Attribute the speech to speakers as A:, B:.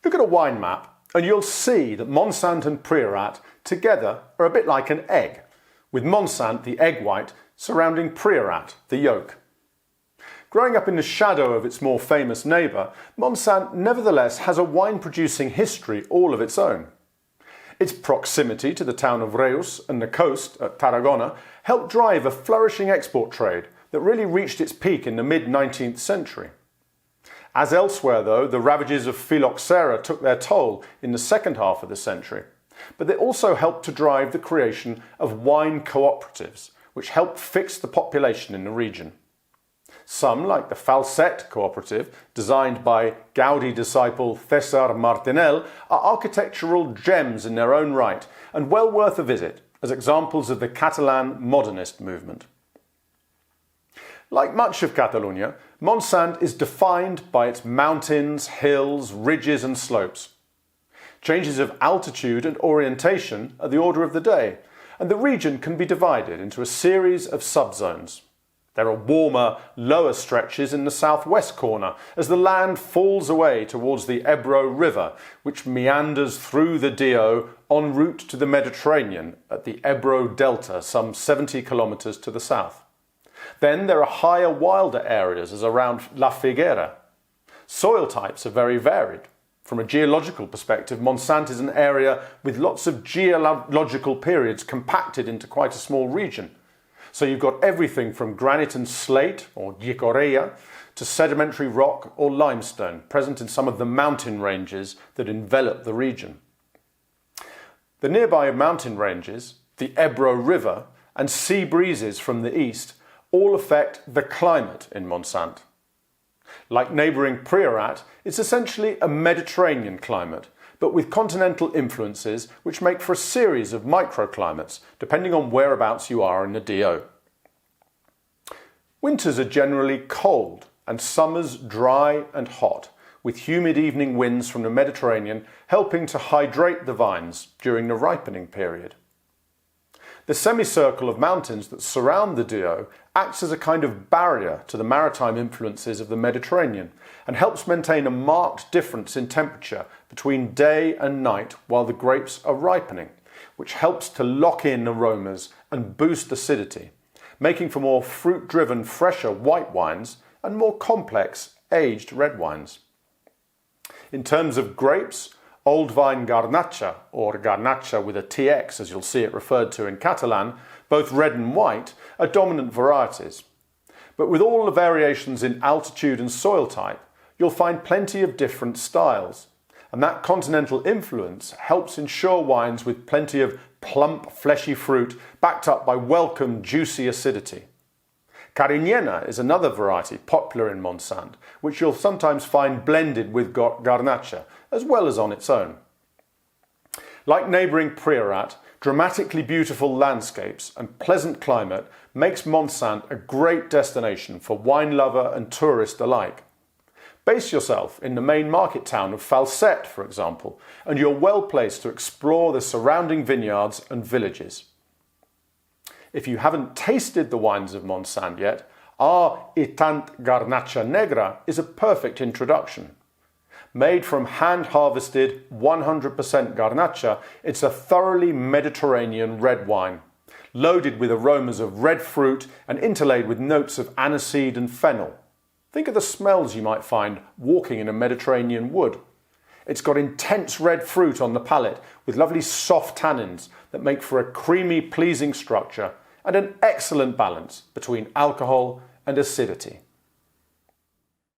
A: Look at a wine map and you'll see that Montsant and Priorat together are a bit like an egg, with Montsant, the egg white, surrounding Priorat, the yolk. Growing up in the shadow of its more famous neighbour, Montsant nevertheless has a wine-producing history all of its own. Its proximity to the town of Reus and the coast at Tarragona helped drive a flourishing export trade that really reached its peak in the mid-19th century. As elsewhere, though, the ravages of phylloxera took their toll in the second half of the century, but they also helped to drive the creation of wine cooperatives, which helped fix the population in the region. Some, like the Falset cooperative, designed by Gaudi disciple César Martinel, are architectural gems in their own right and well worth a visit as examples of the Catalan modernist movement. Like much of Catalonia, Montsant is defined by its mountains, hills, ridges and slopes. Changes of altitude and orientation are the order of the day, and the region can be divided into a series of subzones. There are warmer, lower stretches in the southwest corner as the land falls away towards the Ebro River, which meanders through the Dio en route to the Mediterranean at the Ebro Delta some 70 kilometres to the south. Then there are higher, wilder areas as around La Figuera. Soil types are very varied. From a geological perspective, Montsant is an area with lots of geological periods compacted into quite a small region. So you've got everything from granite and slate, or yicorella, to sedimentary rock or limestone, present in some of the mountain ranges that envelop the region. The nearby mountain ranges, the Ebro River, and sea breezes from the east all affect the climate in Montsant. Like neighbouring Priorat, it's essentially a Mediterranean climate, but with continental influences which make for a series of microclimates, depending on whereabouts you are in the DO. Winters are generally cold and summers dry and hot, with humid evening winds from the Mediterranean helping to hydrate the vines during the ripening period. The semicircle of mountains that surround the DO acts as a kind of barrier to the maritime influences of the Mediterranean and helps maintain a marked difference in temperature between day and night while the grapes are ripening, which helps to lock in aromas and boost acidity, making for more fruit-driven, fresher white wines and more complex, aged red wines. In terms of grapes, Old Vine Garnacha, or Garnacha with a TX as you'll see it referred to in Catalan, both red and white, are dominant varieties. But with all the variations in altitude and soil type, you'll find plenty of different styles. And that continental influence helps ensure wines with plenty of plump, fleshy fruit backed up by welcome, juicy acidity. Carignena is another variety popular in Montsant, which you'll sometimes find blended with Garnacha, as well as on its own. Like neighbouring Priorat, dramatically beautiful landscapes and pleasant climate makes Montsant a great destination for wine lover and tourist alike. Base yourself in the main market town of Falset, for example, and you're well placed to explore the surrounding vineyards and villages. If you haven't tasted the wines of Montsant yet, our Itant Garnacha Negra is a perfect introduction. Made from hand-harvested 100% Garnacha, it's a thoroughly Mediterranean red wine, loaded with aromas of red fruit and interlaid with notes of aniseed and fennel. Think of the smells you might find walking in a Mediterranean wood. It's got intense red fruit on the palate with lovely soft tannins that make for a creamy, pleasing structure and an excellent balance between alcohol and acidity.